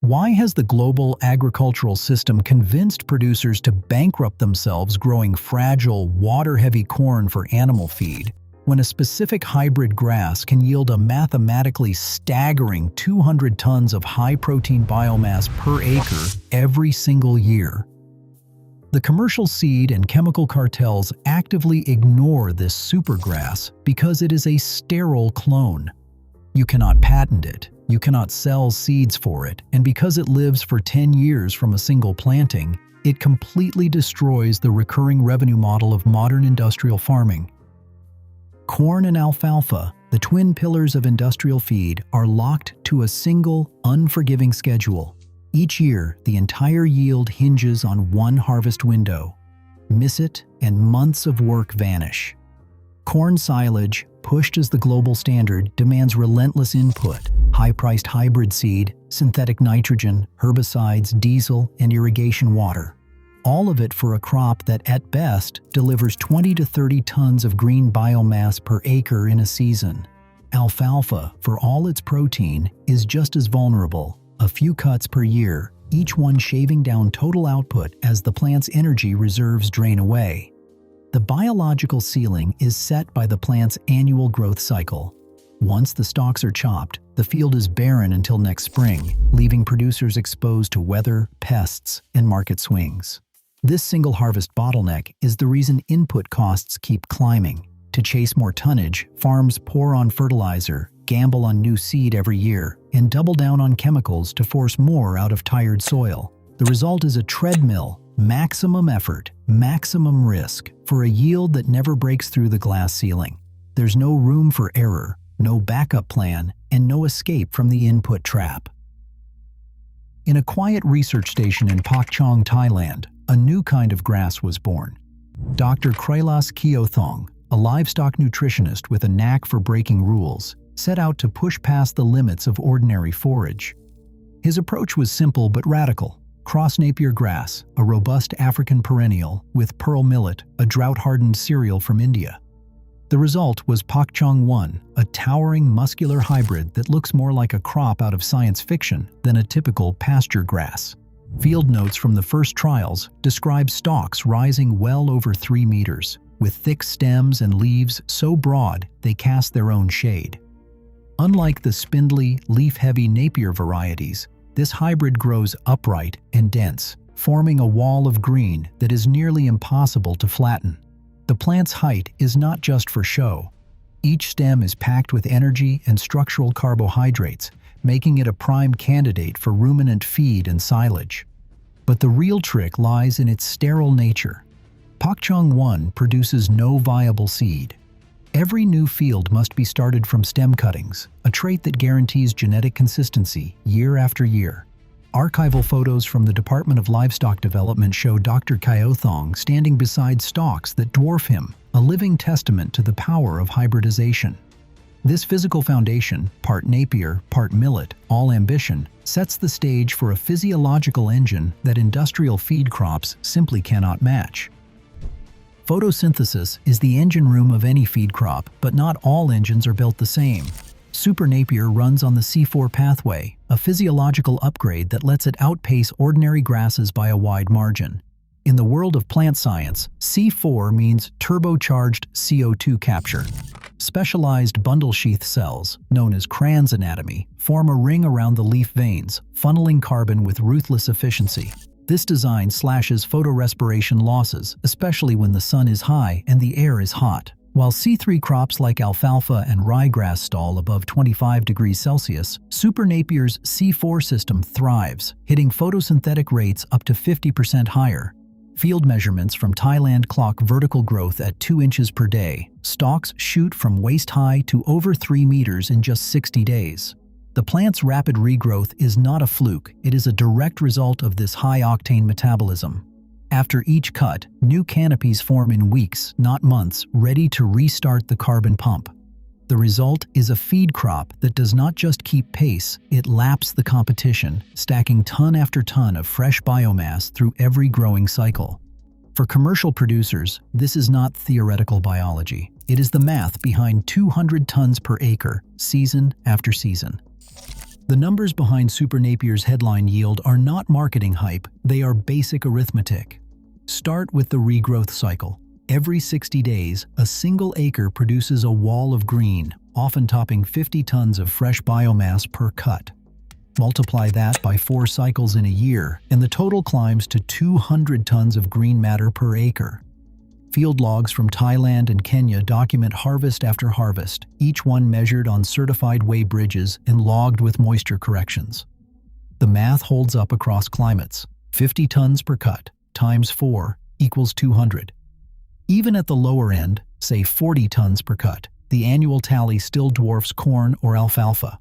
Why has the global agricultural system convinced producers to bankrupt themselves growing fragile, water-heavy corn for animal feed, when a specific hybrid grass can yield a mathematically staggering 200 tons of high-protein biomass per acre every single year? The commercial seed and chemical cartels actively ignore this supergrass because it is a sterile clone. You cannot patent it, you cannot sell seeds for it, and because it lives for 10 years from a single planting, it completely destroys the recurring revenue model of modern industrial farming. Corn and alfalfa, the twin pillars of industrial feed, are locked to a single, unforgiving schedule. Each year, the entire yield hinges on one harvest window. Miss it, and months of work vanish. Corn silage, pushed as the global standard, demands relentless input: high-priced hybrid seed, synthetic nitrogen, herbicides, diesel, and irrigation water. All of it for a crop that, at best, delivers 20 to 30 tons of green biomass per acre in a season. Alfalfa, for all its protein, is just as vulnerable: a few cuts per year, each one shaving down total output as the plant's energy reserves drain away. The biological ceiling is set by the plant's annual growth cycle. Once the stalks are chopped, the field is barren until next spring, leaving producers exposed to weather, pests, and market swings. This single harvest bottleneck is the reason input costs keep climbing. To chase more tonnage, farms pour on fertilizer, gamble on new seed every year, and double down on chemicals to force more out of tired soil. The result is a treadmill: maximum effort, maximum risk, for a yield that never breaks through the glass ceiling. There's no room for error, no backup plan, and no escape from the input trap. In a quiet research station in Pakchong, Thailand, a new kind of grass was born. Dr. Krailas Kyothong, a livestock nutritionist with a knack for breaking rules, set out to push past the limits of ordinary forage. His approach was simple but radical: cross Napier grass, a robust African perennial, with pearl millet, a drought-hardened cereal from India. The result was Pakchong 1, a towering muscular hybrid that looks more like a crop out of science fiction than a typical pasture grass. Field notes from the first trials describe stalks rising well over 3 meters, with thick stems and leaves so broad they cast their own shade. Unlike the spindly, leaf-heavy Napier varieties, this hybrid grows upright and dense, forming a wall of green that is nearly impossible to flatten. The plant's height is not just for show. Each stem is packed with energy and structural carbohydrates, making it a prime candidate for ruminant feed and silage. But the real trick lies in its sterile nature. Pakchong 1 produces no viable seed. Every new field must be started from stem cuttings, a trait that guarantees genetic consistency year after year. Archival photos from the Department of Livestock Development show Dr. Kyothong standing beside stalks that dwarf him, a living testament to the power of hybridization. This physical foundation, part Napier, part millet, all ambition, sets the stage for a physiological engine that industrial feed crops simply cannot match. Photosynthesis is the engine room of any feed crop, but not all engines are built the same. Super Napier runs on the C4 pathway, a physiological upgrade that lets it outpace ordinary grasses by a wide margin. In the world of plant science, C4 means turbocharged CO2 capture. Specialized bundle sheath cells, known as Cran's anatomy, form a ring around the leaf veins, funneling carbon with ruthless efficiency. This design slashes photorespiration losses, especially when the sun is high and the air is hot. While C3 crops like alfalfa and ryegrass stall above 25 degrees Celsius, Super Napier's C4 system thrives, hitting photosynthetic rates up to 50% higher. Field measurements from Thailand clock vertical growth at 2 inches per day. Stalks shoot from waist-high to over 3 meters in just 60 days. The plant's rapid regrowth is not a fluke, it is a direct result of this high-octane metabolism. After each cut, new canopies form in weeks, not months, ready to restart the carbon pump. The result is a feed crop that does not just keep pace, it laps the competition, stacking ton after ton of fresh biomass through every growing cycle. For commercial producers, this is not theoretical biology. It is the math behind 200 tons per acre, season after season. The numbers behind Super Napier's headline yield are not marketing hype, they are basic arithmetic. Start with the regrowth cycle. Every 60 days, a single acre produces a wall of green, often topping 50 tons of fresh biomass per cut. Multiply that by 4 cycles in a year, and the total climbs to 200 tons of green matter per acre. Field logs from Thailand and Kenya document harvest after harvest, each one measured on certified weigh bridges and logged with moisture corrections. The math holds up across climates. 50 tons per cut times 4 equals 200. Even at the lower end, say 40 tons per cut, the annual tally still dwarfs corn or alfalfa.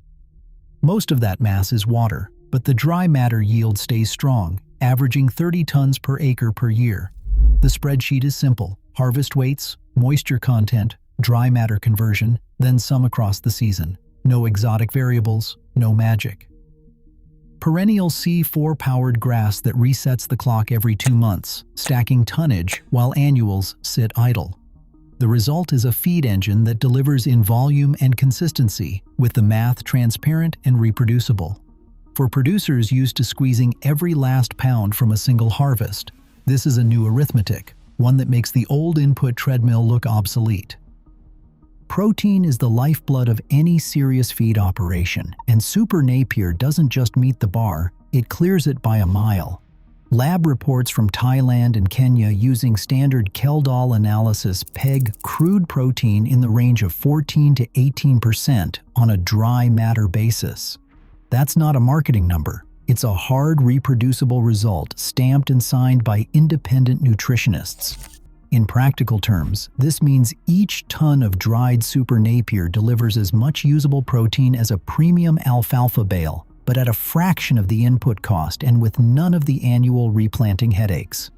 Most of that mass is water, but the dry matter yield stays strong, averaging 30 tons per acre per year. The spreadsheet is simple: harvest weights, moisture content, dry matter conversion, then sum across the season. No exotic variables, no magic. Perennial C4-powered grass that resets the clock every 2 months, stacking tonnage while annuals sit idle. The result is a feed engine that delivers in volume and consistency, with the math transparent and reproducible. For producers used to squeezing every last pound from a single harvest, this is a new arithmetic, one that makes the old input treadmill look obsolete. Protein is the lifeblood of any serious feed operation, and Super Napier doesn't just meet the bar, it clears it by a mile. Lab reports from Thailand and Kenya using standard Keldal analysis peg crude protein in the range of 14 to 18% on a dry matter basis. That's not a marketing number. It's a hard, reproducible result stamped and signed by independent nutritionists. In practical terms, this means each ton of dried Super Napier delivers as much usable protein as a premium alfalfa bale, but at a fraction of the input cost and with none of the annual replanting headaches.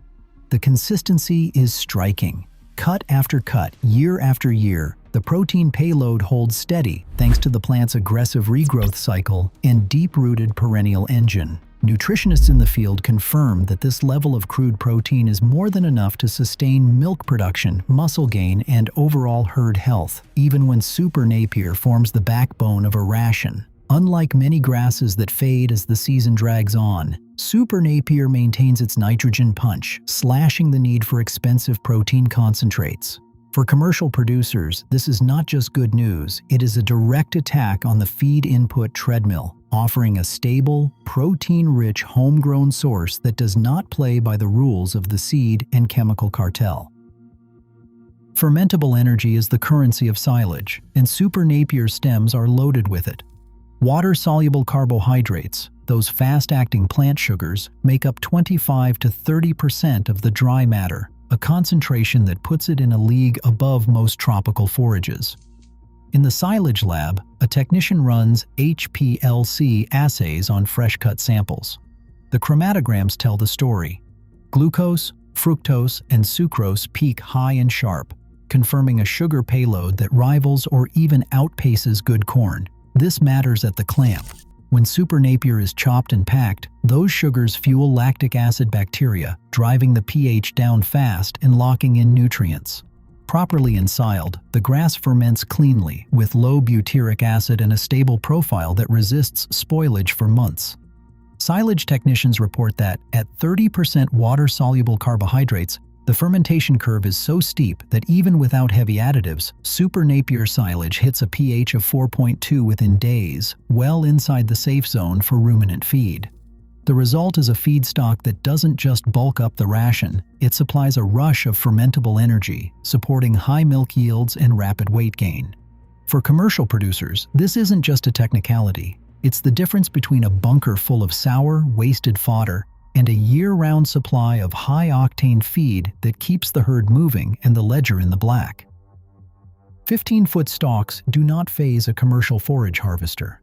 The consistency is striking. Cut after cut, year after year, the protein payload holds steady thanks to the plant's aggressive regrowth cycle and deep-rooted perennial engine. Nutritionists in the field confirm that this level of crude protein is more than enough to sustain milk production, muscle gain, and overall herd health, even when Super Napier forms the backbone of a ration. Unlike many grasses that fade as the season drags on, Super Napier maintains its nitrogen punch, slashing the need for expensive protein concentrates. For commercial producers, this is not just good news, it is a direct attack on the feed input treadmill, offering a stable, protein-rich homegrown source that does not play by the rules of the seed and chemical cartel. Fermentable energy is the currency of silage, and Super Napier stems are loaded with it. Water-soluble carbohydrates, those fast-acting plant sugars, make up 25 to 30% of the dry matter, a concentration that puts it in a league above most tropical forages. In the silage lab, a technician runs HPLC assays on fresh-cut samples. The chromatograms tell the story. Glucose, fructose, and sucrose peak high and sharp, confirming a sugar payload that rivals or even outpaces good corn. This matters at the clamp. When Super Napier is chopped and packed, those sugars fuel lactic acid bacteria, driving the pH down fast and locking in nutrients. Properly ensiled, the grass ferments cleanly, with low butyric acid and a stable profile that resists spoilage for months. Silage technicians report that, at 30% water-soluble carbohydrates, the fermentation curve is so steep that even without heavy additives, Super Napier silage hits a pH of 4.2 within days, well inside the safe zone for ruminant feed. The result is a feedstock that doesn't just bulk up the ration, it supplies a rush of fermentable energy, supporting high milk yields and rapid weight gain. For commercial producers, this isn't just a technicality. It's the difference between a bunker full of sour, wasted fodder and a year-round supply of high-octane feed that keeps the herd moving and the ledger in the black. 15-foot stalks do not faze a commercial forage harvester.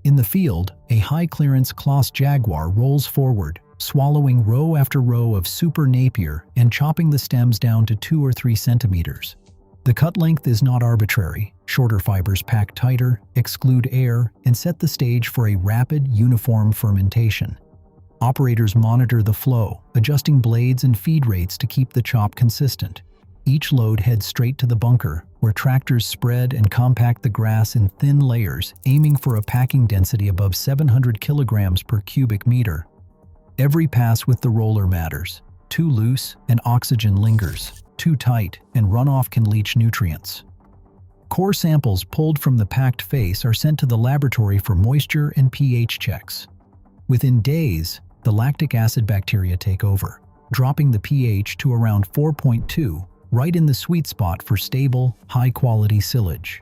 In the field, a high-clearance Kloss Jaguar rolls forward, swallowing row after row of Super Napier and chopping the stems down to 2 or 3 centimeters. The cut length is not arbitrary. Shorter fibers pack tighter, exclude air, and set the stage for a rapid, uniform fermentation. Operators monitor the flow, adjusting blades and feed rates to keep the chop consistent. Each load heads straight to the bunker, where tractors spread and compact the grass in thin layers, aiming for a packing density above 700 kilograms per cubic meter. Every pass with the roller matters. Too loose, and oxygen lingers. Too tight, and runoff can leach nutrients. Core samples pulled from the packed face are sent to the laboratory for moisture and pH checks. Within days, the lactic acid bacteria take over, dropping the pH to around 4.2, right in the sweet spot for stable, high-quality silage.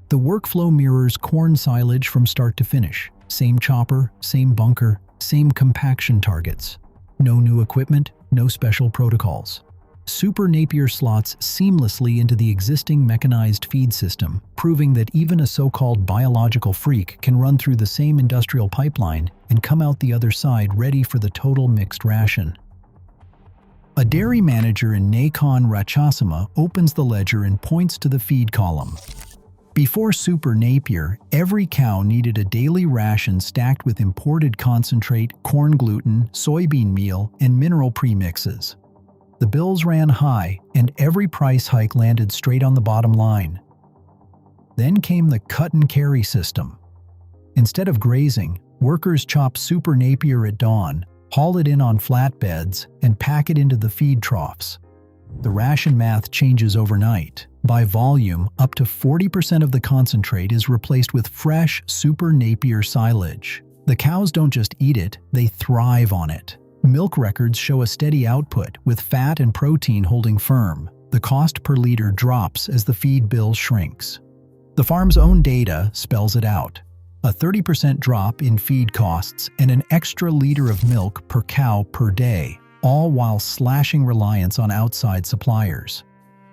The workflow mirrors corn silage from start to finish. Same chopper, same bunker, same compaction targets. No new equipment, no special protocols. Super Napier slots seamlessly into the existing mechanized feed system, proving that even a so-called biological freak can run through the same industrial pipeline and come out the other side ready for the total mixed ration. A dairy manager in Nakhon Ratchasima opens the ledger and points to the feed column. Before Super Napier, every cow needed a daily ration stacked with imported concentrate, corn gluten, soybean meal, and mineral premixes. The bills ran high, and every price hike landed straight on the bottom line. Then came the cut-and-carry system. Instead of grazing, workers chop Super Napier at dawn, haul it in on flatbeds, and pack it into the feed troughs. The ration math changes overnight. By volume, up to 40% of the concentrate is replaced with fresh Super Napier silage. The cows don't just eat it, they thrive on it. Milk records show a steady output, with fat and protein holding firm. The cost per liter drops as the feed bill shrinks. The farm's own data spells it out. A 30% drop in feed costs and an extra liter of milk per cow per day, all while slashing reliance on outside suppliers.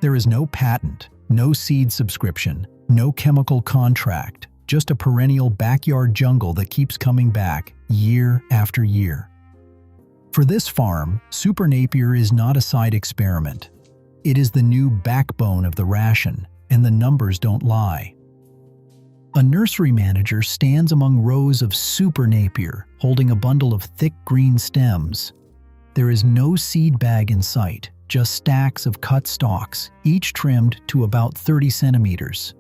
There is no patent, no seed subscription, no chemical contract, just a perennial backyard jungle that keeps coming back year after year. For this farm, Super Napier is not a side experiment. It is the new backbone of the ration, and the numbers don't lie. A nursery manager stands among rows of Super Napier, holding a bundle of thick green stems. There is no seed bag in sight, just stacks of cut stalks, each trimmed to about 30 centimeters.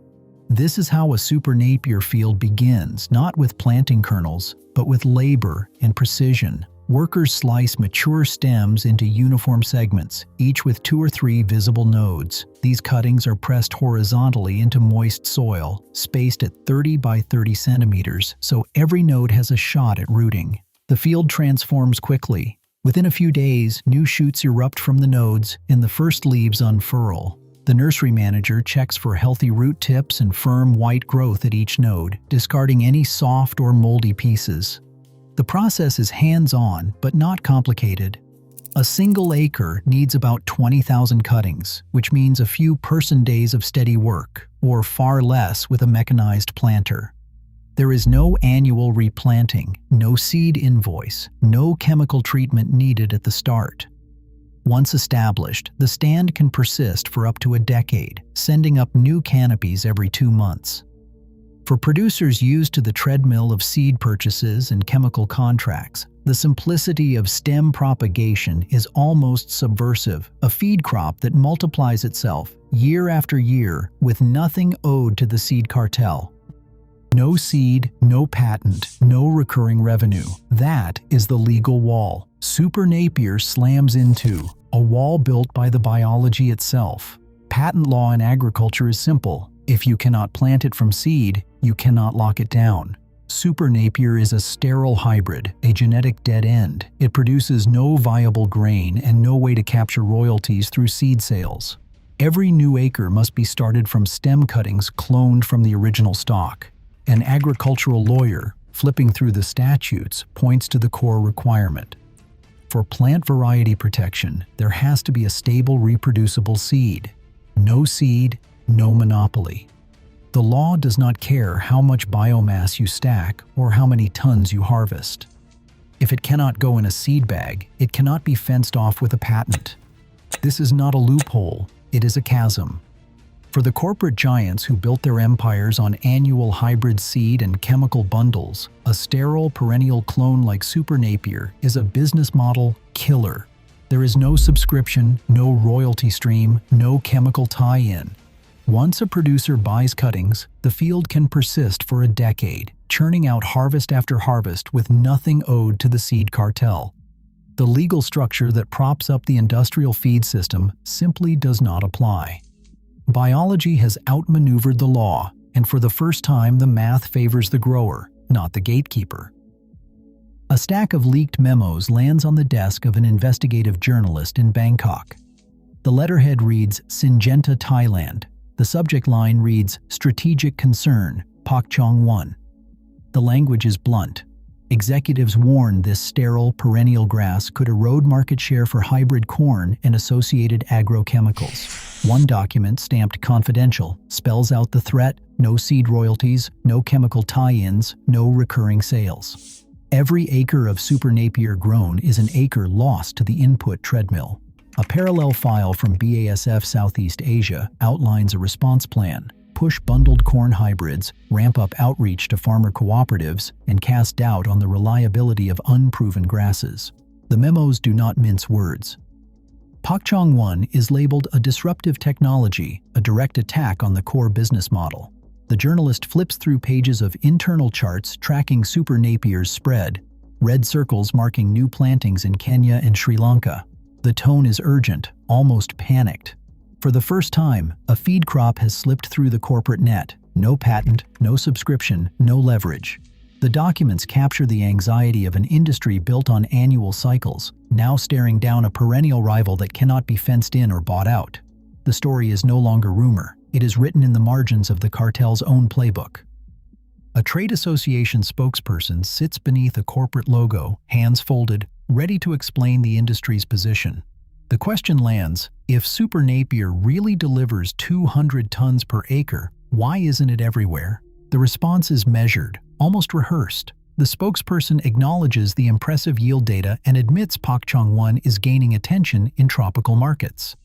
This is how a Super Napier field begins, not with planting kernels, but with labor and precision. Workers slice mature stems into uniform segments, each with 2 or 3 visible nodes. These cuttings are pressed horizontally into moist soil, spaced at 30 by 30 centimeters, so every node has a shot at rooting. The field transforms quickly. Within a few days, new shoots erupt from the nodes, and the first leaves unfurl. The nursery manager checks for healthy root tips and firm white growth at each node, discarding any soft or moldy pieces. The process is hands-on, but not complicated. A single acre needs about 20,000 cuttings, which means a few person-days of steady work, or far less with a mechanized planter. There is no annual replanting, no seed invoice, no chemical treatment needed at the start. Once established, the stand can persist for up to a decade, sending up new canopies every 2 months. For producers used to the treadmill of seed purchases and chemical contracts, the simplicity of stem propagation is almost subversive, a feed crop that multiplies itself year after year with nothing owed to the seed cartel. No seed, no patent, no recurring revenue. That is the legal wall Super Napier slams into, a wall built by the biology itself. Patent law in agriculture is simple. If you cannot plant it from seed, you cannot lock it down. Super Napier is a sterile hybrid, a genetic dead end. It produces no viable grain and no way to capture royalties through seed sales. Every new acre must be started from stem cuttings cloned from the original stock. An agricultural lawyer, flipping through the statutes, points to the core requirement. For plant variety protection, there has to be a stable reproducible seed. No seed, no monopoly. The law does not care how much biomass you stack or how many tons you harvest. If it cannot go in a seed bag, it cannot be fenced off with a patent. This is not a loophole, it is a chasm. For the corporate giants who built their empires on annual hybrid seed and chemical bundles, a sterile perennial clone like Super Napier is a business model killer. There is no subscription, no royalty stream, no chemical tie-in. Once a producer buys cuttings, the field can persist for a decade, churning out harvest after harvest with nothing owed to the seed cartel. The legal structure that props up the industrial feed system simply does not apply. Biology has outmaneuvered the law, and for the first time the math favors the grower, not the gatekeeper. A stack of leaked memos lands on the desk of an investigative journalist in Bangkok. The letterhead reads Syngenta, Thailand. The subject line reads Strategic Concern, Pak Chong 1. The language is blunt. Executives warn this sterile, perennial grass could erode market share for hybrid corn and associated agrochemicals. One document, stamped confidential, spells out the threat: no seed royalties, no chemical tie-ins, no recurring sales. Every acre of Super Napier grown is an acre lost to the input treadmill. A parallel file from BASF Southeast Asia outlines a response plan: push bundled corn hybrids, ramp up outreach to farmer cooperatives, and cast doubt on the reliability of unproven grasses. The memos do not mince words. Pak Chong 1 is labeled a disruptive technology, a direct attack on the core business model. The journalist flips through pages of internal charts tracking Super Napier's spread, red circles marking new plantings in Kenya and Sri Lanka. The tone is urgent, almost panicked. For the first time, a feed crop has slipped through the corporate net. No patent, no subscription, no leverage. The documents capture the anxiety of an industry built on annual cycles, now staring down a perennial rival that cannot be fenced in or bought out. The story is no longer rumor. It is written in the margins of the cartel's own playbook. A trade association spokesperson sits beneath a corporate logo, hands folded, ready to explain the industry's position. The question lands: if Super Napier really delivers 200 tons per acre, why isn't it everywhere? The response is measured, almost rehearsed. The spokesperson acknowledges the impressive yield data and admits Pak Chong 1 is gaining attention in tropical markets.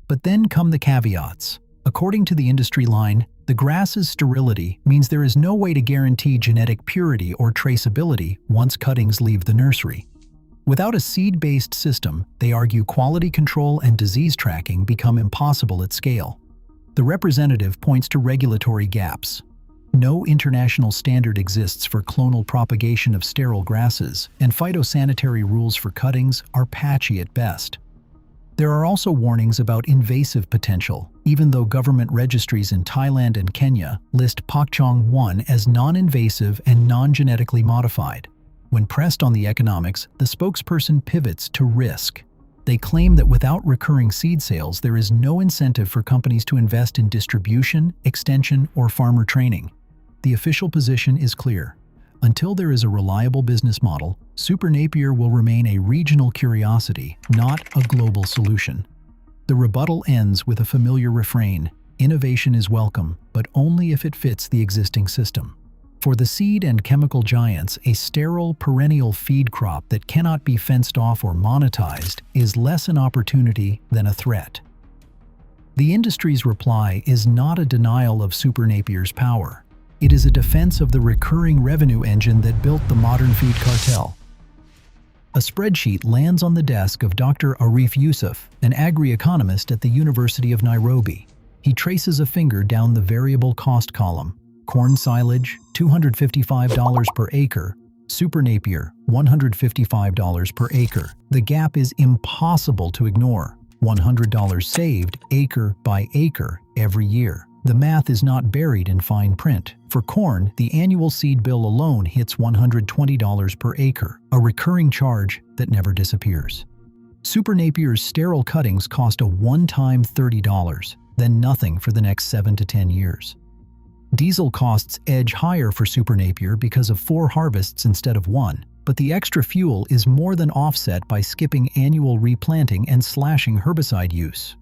But then come the caveats. According to the industry line, the grass's sterility means there is no way to guarantee genetic purity or traceability once cuttings leave the nursery. Without a seed-based system, they argue quality control and disease tracking become impossible at scale. The representative points to regulatory gaps. No international standard exists for clonal propagation of sterile grasses, and phytosanitary rules for cuttings are patchy at best. There are also warnings about invasive potential, even though government registries in Thailand and Kenya list Pak Chong 1 as non-invasive and non-genetically modified. When pressed on the economics, the spokesperson pivots to risk. They claim that without recurring seed sales, there is no incentive for companies to invest in distribution, extension, or farmer training. The official position is clear. Until there is a reliable business model, Super Napier will remain a regional curiosity, not a global solution. The rebuttal ends with a familiar refrain: innovation is welcome, but only if it fits the existing system. For the seed and chemical giants, a sterile, perennial feed crop that cannot be fenced off or monetized is less an opportunity than a threat. The industry's reply is not a denial of Super Napier's power. It is a defense of the recurring revenue engine that built the modern feed cartel. A spreadsheet lands on the desk of Dr. Arif Yusuf, an agri-economist at the University of Nairobi. He traces a finger down the variable cost column. Corn silage, $255 per acre. Super Napier, $155 per acre. The gap is impossible to ignore. $100 saved acre by acre every year. The math is not buried in fine print. For corn, the annual seed bill alone hits $120 per acre, a recurring charge that never disappears. Super Napier's sterile cuttings cost a one-time $30, then nothing for the next 7 to 10 years. Diesel costs edge higher for Super Napier because of 4 harvests instead of 1, but the extra fuel is more than offset by skipping annual replanting and slashing herbicide use.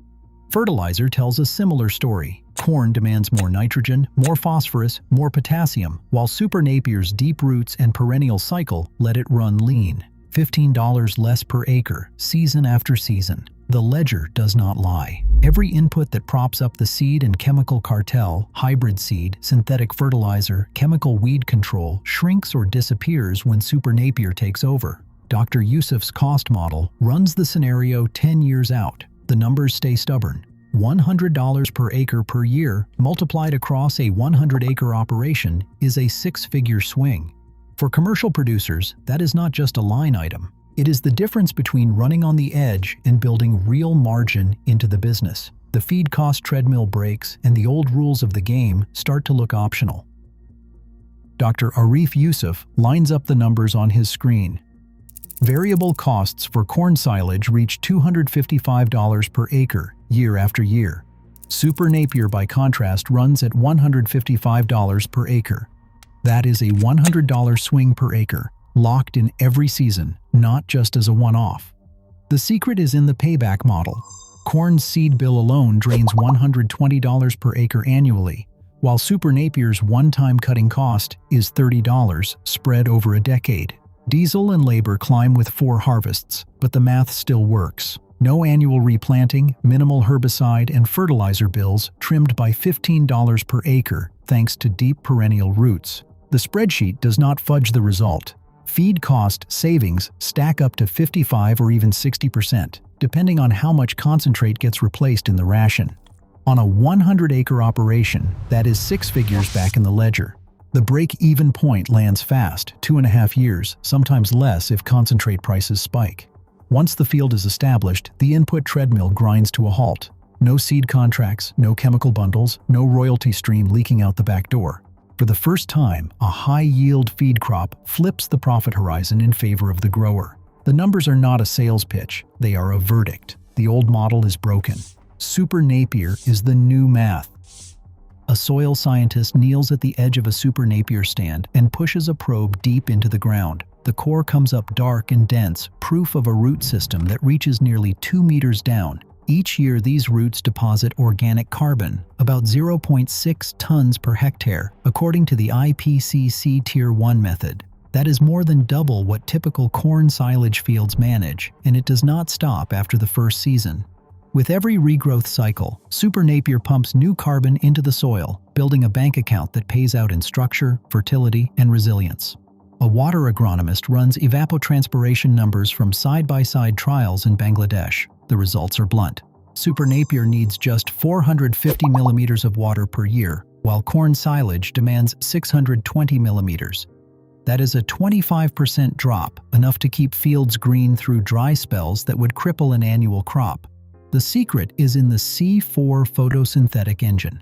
Fertilizer tells a similar story. Corn demands more nitrogen, more phosphorus, more potassium, while Super Napier's deep roots and perennial cycle let it run lean. $15 less per acre, season after season. The ledger does not lie. Every input that props up the seed and chemical cartel, hybrid seed, synthetic fertilizer, chemical weed control, shrinks or disappears when Super Napier takes over. Dr. Yusuf's cost model runs the scenario 10 years out. The numbers stay stubborn. $100 per acre per year multiplied across a 100-acre operation is a six-figure swing. For commercial producers, that is not just a line item. It is the difference between running on the edge and building real margin into the business. The feed cost treadmill breaks and the old rules of the game start to look optional. Dr. Arif Yusuf lines up the numbers on his screen. Variable costs for corn silage reach $255 per acre year after year. Super Napier, by contrast, runs at $155 per acre. That is a $100 swing per acre, locked in every season, not just as a one-off. The secret is in the payback model. Corn's seed bill alone drains $120 per acre annually, while Super Napier's one-time cutting cost is $30 spread over a decade. Diesel and labor climb with 4 harvests, but the math still works. No annual replanting, minimal herbicide and fertilizer bills trimmed by $15 per acre thanks to deep perennial roots. The spreadsheet does not fudge the result. Feed cost savings stack up to 55 or even 60%, depending on how much concentrate gets replaced in the ration. On a 100-acre operation, that is 6 figures back in the ledger. The break-even point lands fast, 2.5 years, sometimes less if concentrate prices spike. Once the field is established, the input treadmill grinds to a halt. No seed contracts, no chemical bundles, no royalty stream leaking out the back door. For the first time, a high-yield feed crop flips the profit horizon in favor of the grower. The numbers are not a sales pitch, they are a verdict. The old model is broken. Super Napier is the new math. A soil scientist kneels at the edge of a Super Napier stand and pushes a probe deep into the ground. The core comes up dark and dense, proof of a root system that reaches nearly 2 meters down. Each year, these roots deposit organic carbon, about 0.6 tons per hectare, according to the IPCC Tier 1 method. That is more than double what typical corn silage fields manage, and it does not stop after the first season. With every regrowth cycle, Super Napier pumps new carbon into the soil, building a bank account that pays out in structure, fertility, and resilience. A water agronomist runs evapotranspiration numbers from side-by-side trials in Bangladesh. The results are blunt. Super Napier needs just 450 millimeters of water per year, while corn silage demands 620 millimeters. That is a 25% drop, enough to keep fields green through dry spells that would cripple an annual crop. The secret is in the C4 photosynthetic engine.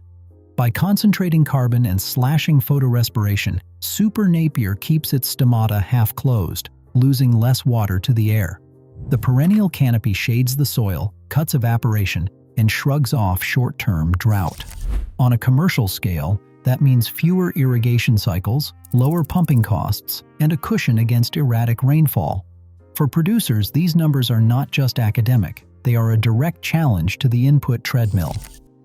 By concentrating carbon and slashing photorespiration, Super Napier keeps its stomata half closed, losing less water to the air. The perennial canopy shades the soil, cuts evaporation, and shrugs off short-term drought. On a commercial scale, that means fewer irrigation cycles, lower pumping costs, and a cushion against erratic rainfall. For producers, these numbers are not just academic. They are a direct challenge to the input treadmill.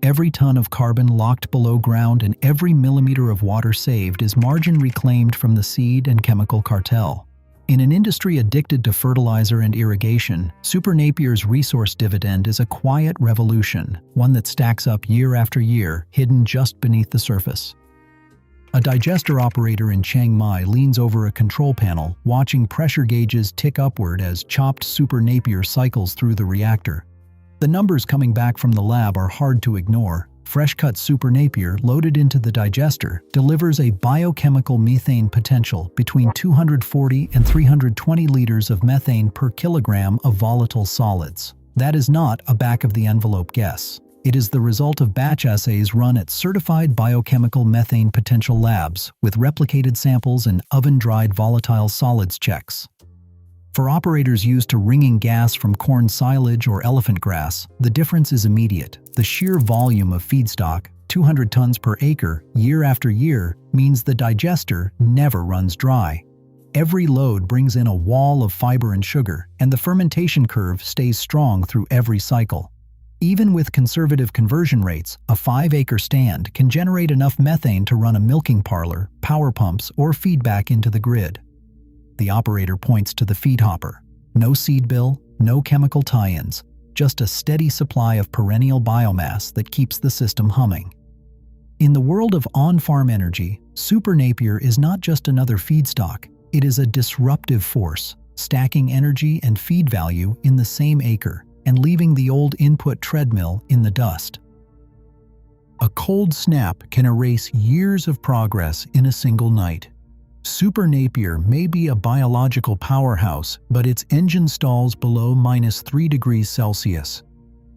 Every ton of carbon locked below ground and every millimeter of water saved is margin reclaimed from the seed and chemical cartel. In an industry addicted to fertilizer and irrigation, Super Napier's resource dividend is a quiet revolution, one that stacks up year after year, hidden just beneath the surface. A digester operator in Chiang Mai leans over a control panel, watching pressure gauges tick upward as chopped Super Napier cycles through the reactor. The numbers coming back from the lab are hard to ignore. Fresh-cut Super Napier loaded into the digester delivers a biochemical methane potential between 240 and 320 liters of methane per kilogram of volatile solids. That is not a back-of-the-envelope guess. It is the result of batch assays run at certified biochemical methane potential labs with replicated samples and oven-dried volatile solids checks. For operators used to wringing gas from corn silage or elephant grass, the difference is immediate. The sheer volume of feedstock, 200 tons per acre, year after year, means the digester never runs dry. Every load brings in a wall of fiber and sugar, and the fermentation curve stays strong through every cycle. Even with conservative conversion rates, a 5-acre stand can generate enough methane to run a milking parlor, power pumps, or feedback into the grid. The operator points to the feed hopper. No seed bill, no chemical tie-ins, just a steady supply of perennial biomass that keeps the system humming. In the world of on-farm energy, Super Napier is not just another feedstock, it is a disruptive force. stacking energy and feed value in the same acre and leaving the old input treadmill in the dust. A cold snap can erase years of progress in a single night. Super Napier may be a biological powerhouse, but its engine stalls below -3 degrees Celsius.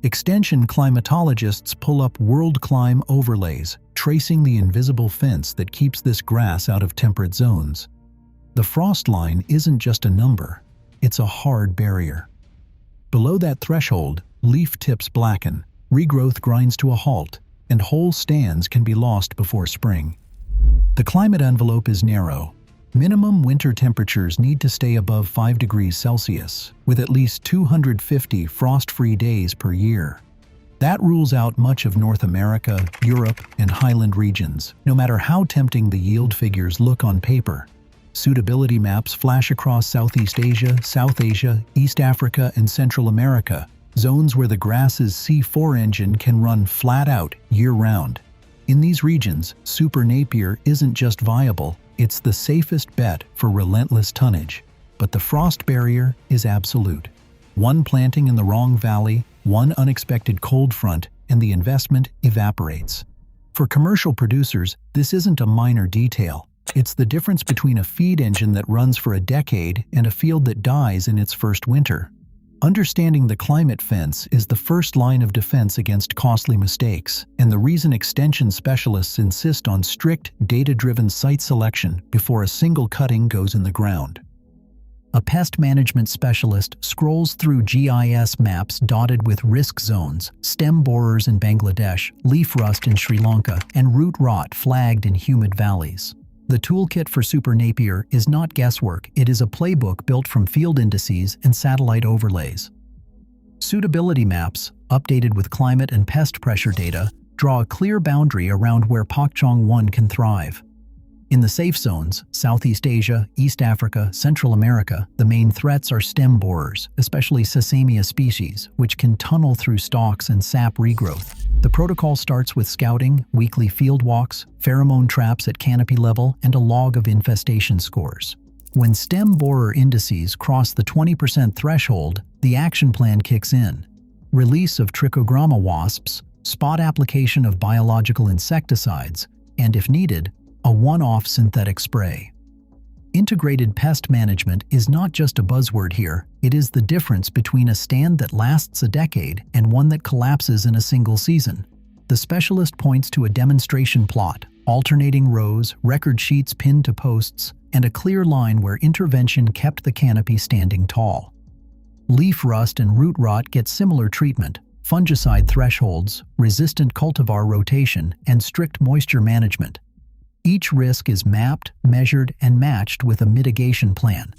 Extension climatologists pull up world climb overlays, tracing the invisible fence that keeps this grass out of temperate zones. The frost line isn't just a number, it's a hard barrier. Below that threshold, leaf tips blacken, regrowth grinds to a halt, and whole stands can be lost before spring. The climate envelope is narrow. Minimum winter temperatures need to stay above 5 degrees Celsius, with at least 250 frost-free days per year. That rules out much of North America, Europe, and highland regions, no matter how tempting the yield figures look on paper. Suitability maps flash across Southeast Asia, South Asia, East Africa, and Central America, zones where the grass's C4 engine can run flat out year-round. In these regions, Super Napier isn't just viable, it's the safest bet for relentless tonnage. But the frost barrier is absolute. One planting in the wrong valley, one unexpected cold front, and the investment evaporates. For commercial producers, this isn't a minor detail. It's the difference between a feed engine that runs for a decade and a field that dies in its first winter. Understanding the climate fence is the first line of defense against costly mistakes, and the reason extension specialists insist on strict, data-driven site selection before a single cutting goes in the ground. A pest management specialist scrolls through GIS maps dotted with risk zones, stem borers in Bangladesh, leaf rust in Sri Lanka, and root rot flagged in humid valleys. The toolkit for Super Napier is not guesswork, it is a playbook built from field indices and satellite overlays. Suitability maps, updated with climate and pest pressure data, draw a clear boundary around where Pakchong 1 can thrive. In the safe zones, Southeast Asia, East Africa, Central America, the main threats are stem borers, especially Sesamia species, which can tunnel through stalks and sap regrowth. The protocol starts with scouting, weekly field walks, pheromone traps at canopy level, and a log of infestation scores. When stem borer indices cross the 20% threshold, the action plan kicks in. Release of trichogramma wasps, spot application of biological insecticides, and if needed, a one-off synthetic spray. Integrated pest management is not just a buzzword here, it is the difference between a stand that lasts a decade and one that collapses in a single season. The specialist points to a demonstration plot, alternating rows, record sheets pinned to posts, and a clear line where intervention kept the canopy standing tall. Leaf rust and root rot get similar treatment, fungicide thresholds, resistant cultivar rotation, and strict moisture management. Each risk is mapped, measured, and matched with a mitigation plan.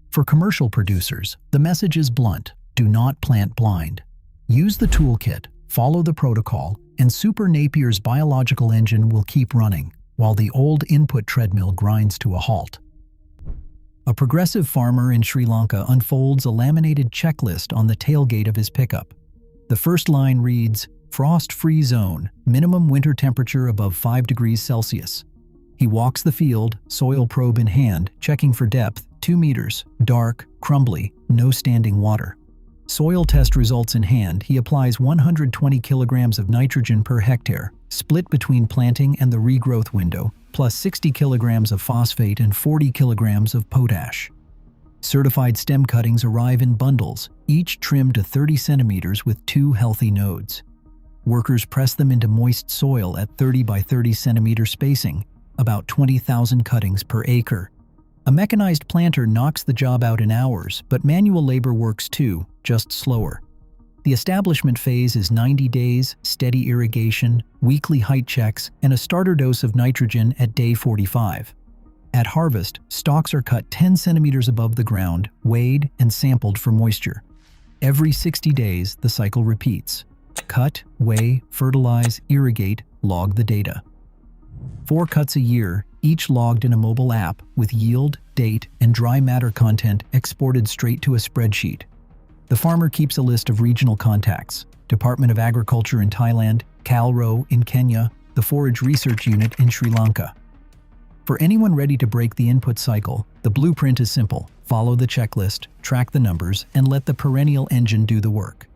For commercial producers, the message is blunt: do not plant blind. Use the toolkit, follow the protocol, and Super Napier's biological engine will keep running, while the old input treadmill grinds to a halt. A progressive farmer in Sri Lanka unfolds a laminated checklist on the tailgate of his pickup. The first line reads, "Frost-free zone, minimum winter temperature above 5 degrees Celsius." He walks the field, soil probe in hand, checking for depth, 2 meters, dark, crumbly, no standing water. Soil test results in hand, he applies 120 kilograms of nitrogen per hectare, split between planting and the regrowth window, plus 60 kilograms of phosphate and 40 kilograms of potash. Certified stem cuttings arrive in bundles, each trimmed to 30 centimeters with 2 healthy nodes. Workers press them into moist soil at 30 by 30 centimeter spacing, about 20,000 cuttings per acre. A mechanized planter knocks the job out in hours, but manual labor works too, just slower. The establishment phase is 90 days, steady irrigation, weekly height checks, and a starter dose of nitrogen at day 45. At harvest, stalks are cut 10 centimeters above the ground, weighed, and sampled for moisture. Every 60 days, the cycle repeats. Cut, weigh, fertilize, irrigate, log the data. 4 cuts a year, each logged in a mobile app with yield, date, and dry matter content exported straight to a spreadsheet. The farmer keeps a list of regional contacts: Department of Agriculture in Thailand, CalRO in Kenya, the Forage Research Unit in Sri Lanka. For anyone ready to break the input cycle, the blueprint is simple. Follow the checklist, track the numbers, and let the perennial engine do the work.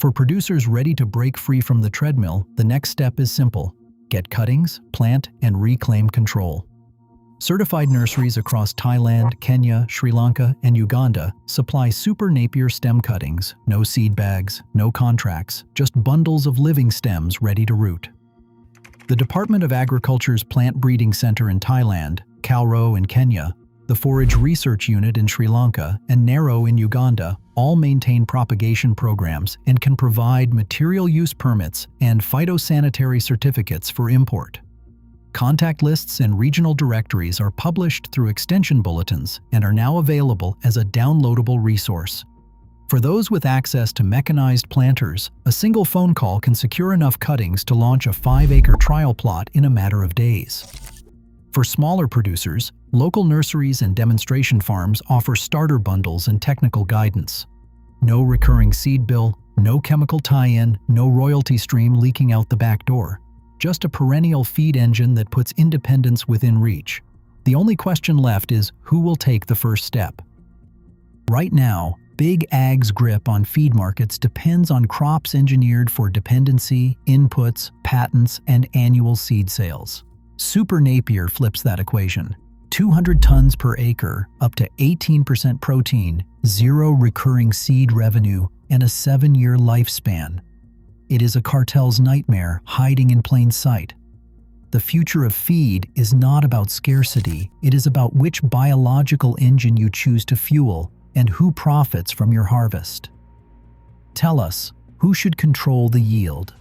For producers ready to break free from the treadmill, the next step is simple. Get cuttings, plant, and reclaim control. Certified nurseries across Thailand, Kenya, Sri Lanka, and Uganda supply Super Napier stem cuttings, no seed bags, no contracts, just bundles of living stems ready to root. The Department of Agriculture's Plant Breeding Center in Thailand, Calro in Kenya, the Forage Research Unit in Sri Lanka, and Naro in Uganda all maintain propagation programs and can provide material use permits and phytosanitary certificates for import. Contact lists and regional directories are published through extension bulletins and are now available as a downloadable resource. For those with access to mechanized planters, a single phone call can secure enough cuttings to launch a 5-acre trial plot in a matter of days. For smaller producers, local nurseries and demonstration farms offer starter bundles and technical guidance. No recurring seed bill, no chemical tie-in, no royalty stream leaking out the back door. Just a perennial feed engine that puts independence within reach. The only question left is who will take the first step. Right now, Big Ag's grip on feed markets depends on crops engineered for dependency, inputs, patents, and annual seed sales. Super Napier flips that equation. 200 tons per acre, up to 18% protein, 0 recurring seed revenue, and a 7-year lifespan. It is a cartel's nightmare hiding in plain sight. The future of feed is not about scarcity, it is about which biological engine you choose to fuel and who profits from your harvest. Tell us, who should control the yield?